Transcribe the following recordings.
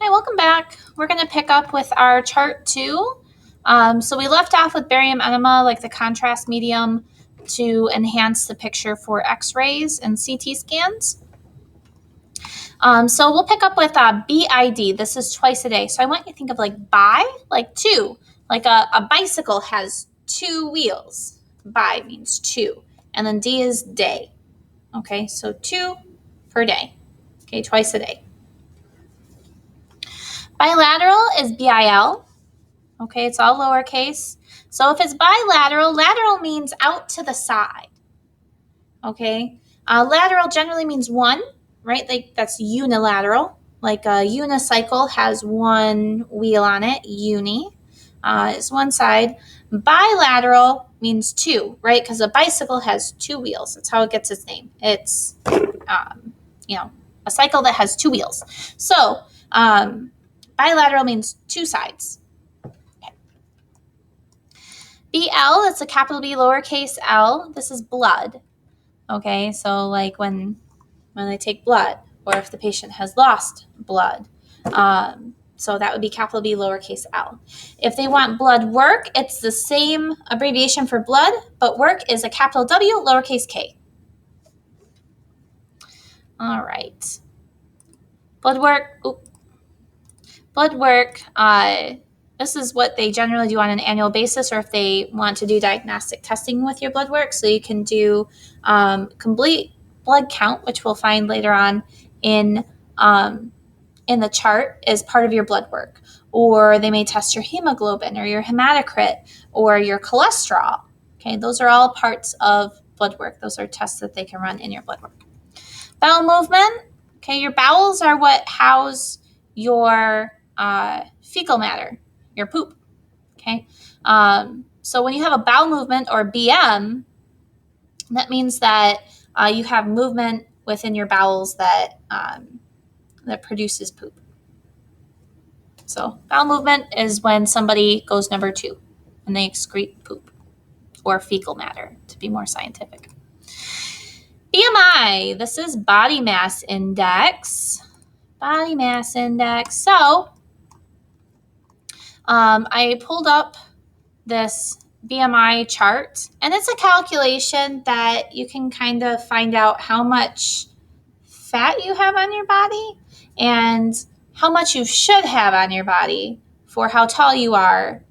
Hi, welcome back. We're going to pick up with our chart 2. So we left off with barium enema, like the contrast medium, to enhance the picture for x-rays and CT scans. So we'll pick up with BID. This is twice a day. So I want you to think of like bi, like two. Like a bicycle has 2 wheels. Bi means 2. And then D is day. Okay, so 2 per day. Okay, twice a day. Bilateral is BIL. Okay, it's all lowercase. So if it's bilateral, lateral means out to the side. Okay, lateral generally means 1, right? Like that's unilateral. Like a unicycle has 1 wheel on it. Uni is one side. Bilateral means 2, right? Because a bicycle has 2 wheels. That's how it gets its name. It's a cycle that has 2 wheels. So bilateral means 2 sides. BL, it's a capital B lowercase l. This is blood. Okay, so like when they take blood, or if the patient has lost blood. So that would be capital B lowercase l. If they want blood work, it's the same abbreviation for blood, but work is a capital W lowercase k. All right. Blood work. Blood work. This is what they generally do on an annual basis, or if they want to do diagnostic testing with your blood work. So you can do complete blood count, which we'll find later on in the chart as part of your blood work. Or they may test your hemoglobin or your hematocrit or your cholesterol. Okay, those are all parts of blood work. Those are tests that they can run in your blood work. Bowel movement. Okay, your bowels are what house your fecal matter, your poop. Okay, so when you have a bowel movement or BM, that means that you have movement within your bowels that produces poop. So bowel movement is when somebody goes number 2 and they excrete poop or fecal matter, to be more scientific. BMI, this is body mass index. Body mass index. So I pulled up this BMI chart, and it's a calculation that you can kind of find out how much fat you have on your body and how much you should have on your body for how tall you are.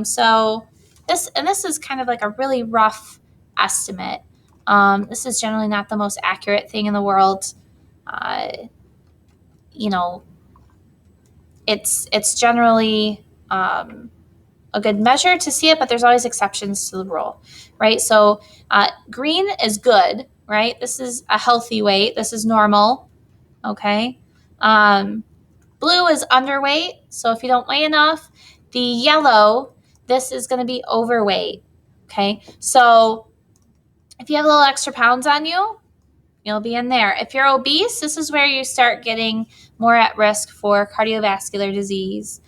So this is kind of like a really rough estimate. This is generally not the most accurate thing in the world. It's generally a good measure to see it, but there's always exceptions to the rule, right? So green is good, right? This is a healthy weight. This is normal, okay? Blue is underweight, so if you don't weigh enough. The yellow, this is going to be overweight, okay? So if you have a little extra pounds on you, you'll be in there. If you're obese, this is where you start getting more at risk for cardiovascular disease,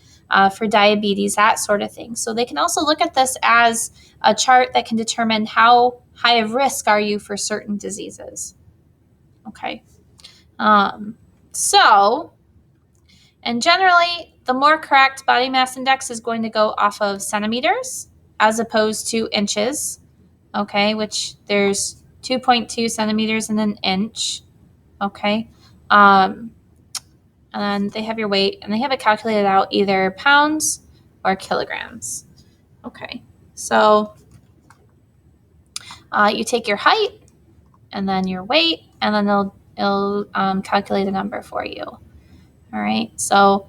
for diabetes, that sort of thing. So they can also look at this as a chart that can determine how high of risk are you for certain diseases. Okay. And generally, the more correct body mass index is going to go off of centimeters as opposed to inches, okay, which there's 2.2 centimeters in an inch, okay. And then they have your weight, and they have it calculated out either pounds or kilograms. Okay, so you take your height and then your weight, and then it'll calculate a number for you. All right, so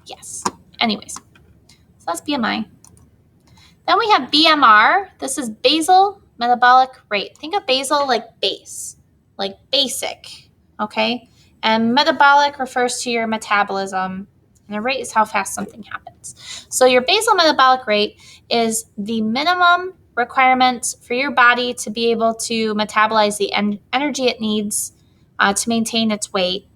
yes. Anyways, so that's BMI. Then we have BMR. This is basal metabolic rate. Think of basal like base, like basic, okay? And metabolic refers to your metabolism, and the rate is how fast something happens. So your basal metabolic rate is the minimum requirement for your body to be able to metabolize the energy it needs to maintain its weight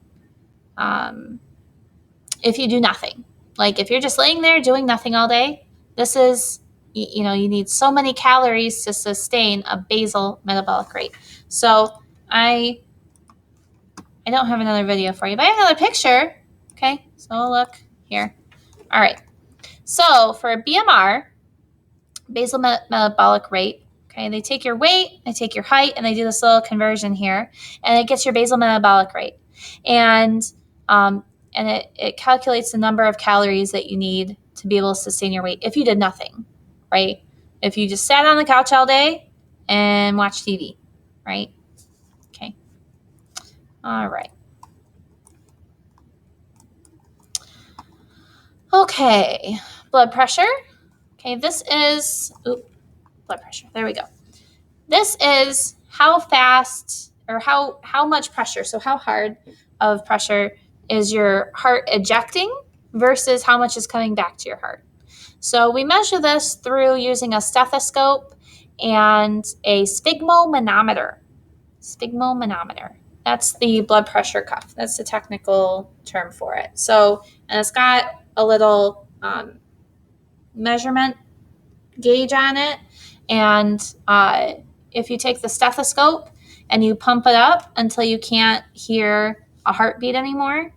if you do nothing. Like if you're just laying there doing nothing all day, this is, you need so many calories to sustain a basal metabolic rate. So I I don't have another video for you, but I have another picture. Okay, so look here. All right. So for BMR, basal metabolic rate, okay, they take your weight, they take your height, and they do this little conversion here, and it gets your basal metabolic rate. And it calculates the number of calories that you need to be able to sustain your weight if you did nothing, right? If you just sat on the couch all day and watched TV, right? Okay. All right. Okay. Blood pressure. Okay, this is blood pressure. There we go. This is how fast or how much pressure, so how hard of pressure is your heart ejecting versus how much is coming back to your heart. So we measure this through using a stethoscope and a sphygmomanometer. Sphygmomanometer. That's the blood pressure cuff. That's the technical term for it. So, and it's got a little measurement gauge on it. And if you take the stethoscope and you pump it up until you can't hear a heartbeat anymore,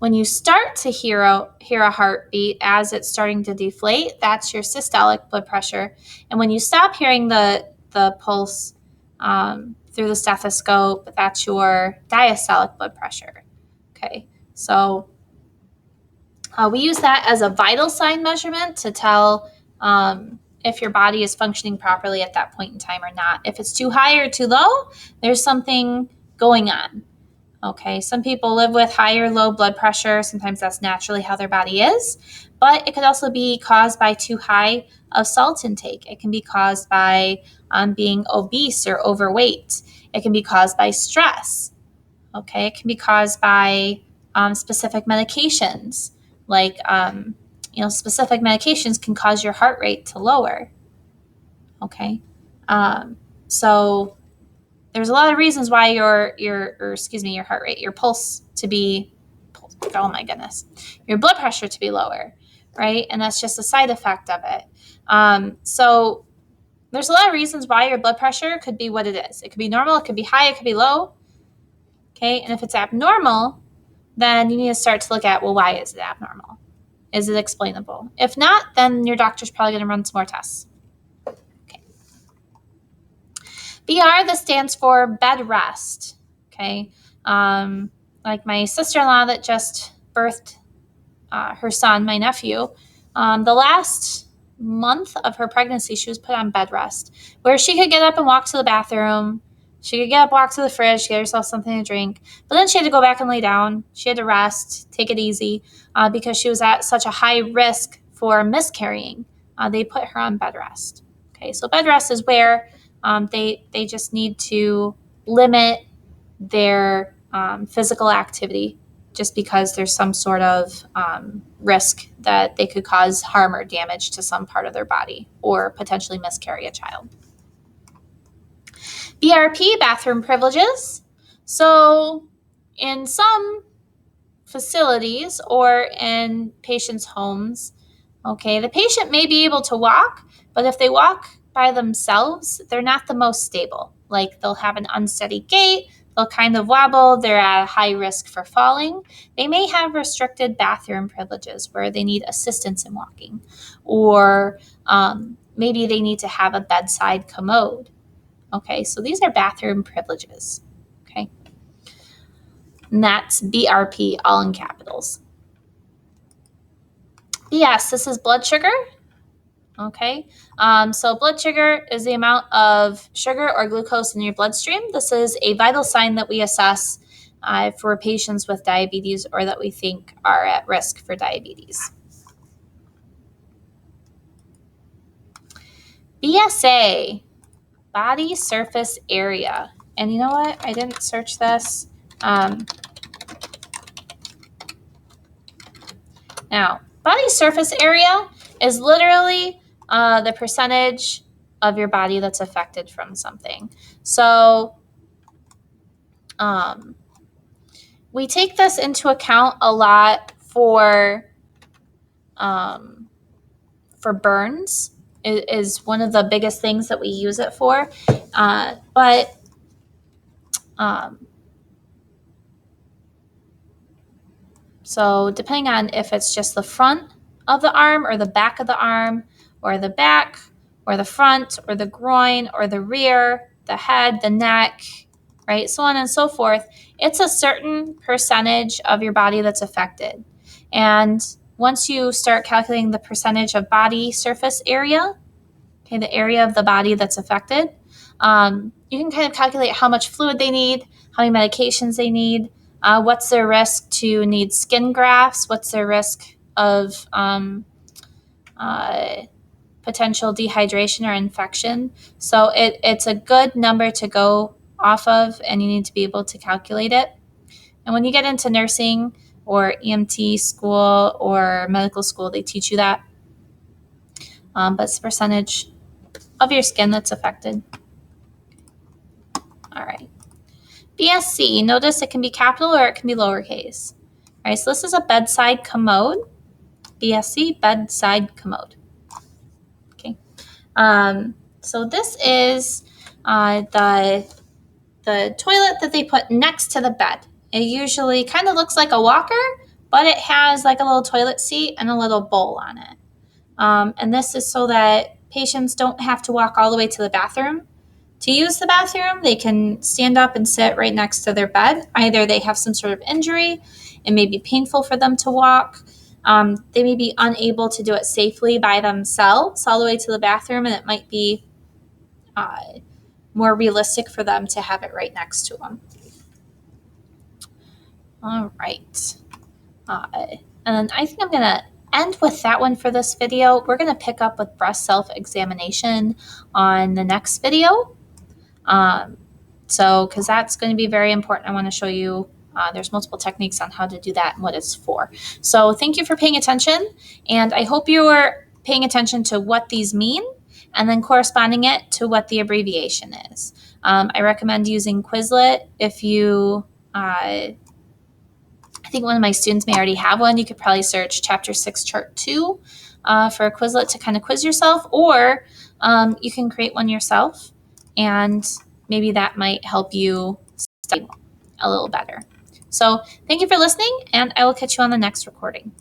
when you start to hear a heartbeat as it's starting to deflate, that's your systolic blood pressure. And when you stop hearing the pulse through the stethoscope, that's your diastolic blood pressure. Okay, so we use that as a vital sign measurement to tell if your body is functioning properly at that point in time or not. If it's too high or too low, there's something going on. Okay, some people live with high or low blood pressure. Sometimes that's naturally how their body is, but it could also be caused by too high of salt intake. It can be caused by being obese or overweight. It can be caused by stress. Okay, it can be caused by specific medications. Like, specific medications can cause your heart rate to lower. Okay, so there's a lot of reasons why your heart rate, your pulse to be, oh my goodness, your blood pressure to be lower, right? And that's just a side effect of it. So there's a lot of reasons why your blood pressure could be what it is. It could be normal, it could be high, it could be low. Okay, and if it's abnormal, then you need to start to look at, well, why is it abnormal? Is it explainable? If not, then your doctor's probably going to run some more tests. Okay. BR, this stands for bed rest. Okay. Like my sister-in-law that just birthed her son, my nephew, the last month of her pregnancy, she was put on bed rest, where she could get up and walk to the bathroom. She could get up, walk to the fridge, get herself something to drink. But then she had to go back and lay down. She had to rest, take it easy, because she was at such a high risk for miscarrying. They put her on bed rest. Okay, so bed rest is where they just need to limit their physical activity just because there's some sort of risk that they could cause harm or damage to some part of their body or potentially miscarry a child. BRP, bathroom privileges. So in some facilities or in patients' homes, okay, the patient may be able to walk, but if they walk by themselves, they're not the most stable. Like they'll have an unsteady gait, they'll kind of wobble, they're at a high risk for falling. They may have restricted bathroom privileges where they need assistance in walking, or maybe they need to have a bedside commode. Okay, so these are bathroom privileges. Okay, and that's BRP, all in capitals. BS, this is blood sugar. Okay, so blood sugar is the amount of sugar or glucose in your bloodstream. This is a vital sign that we assess for patients with diabetes or that we think are at risk for diabetes. BSA, body surface area. And you know what? I didn't search this. Now, body surface area is literally the percentage of your body that's affected from something. So we take this into account a lot for burns. It is one of the biggest things that we use it for. But So depending on if it's just the front of the arm or the back of the arm or the back or the front or the groin or the rear, the head, the neck, right? So on and so forth. It's a certain percentage of your body that's affected. And once you start calculating the percentage of body surface area, okay, the area of the body that's affected, you can kind of calculate how much fluid they need, how many medications they need, what's their risk to need skin grafts, what's their risk of uh, potential dehydration or infection. So it's a good number to go off of, and you need to be able to calculate it. And when you get into nursing or EMT school or medical school, they teach you that. But it's a percentage of your skin that's affected. All right. BSC, notice it can be capital or it can be lowercase. All right, so this is a bedside commode. BSC, bedside commode. Okay. So this is the toilet that they put next to the bed. It usually kind of looks like a walker, but it has like a little toilet seat and a little bowl on it. And this is so that patients don't have to walk all the way to the bathroom. To use the bathroom, they can stand up and sit right next to their bed. Either they have some sort of injury, it may be painful for them to walk. They may be unable to do it safely by themselves all the way to the bathroom, and it might be more realistic for them to have it right next to them. All right. And then I think I'm going to end with that one for this video. We're going to pick up with breast self-examination on the next video. Because that's going to be very important. I want to show you there's multiple techniques on how to do that and what it's for. So thank you for paying attention, and I hope you are paying attention to what these mean and then corresponding it to what the abbreviation is. I recommend using Quizlet if you I think one of my students may already have one. You could probably search Chapter 6, Chart 2 for a Quizlet to kind of quiz yourself, or you can create one yourself, and maybe that might help you study a little better. So thank you for listening, and I will catch you on the next recording.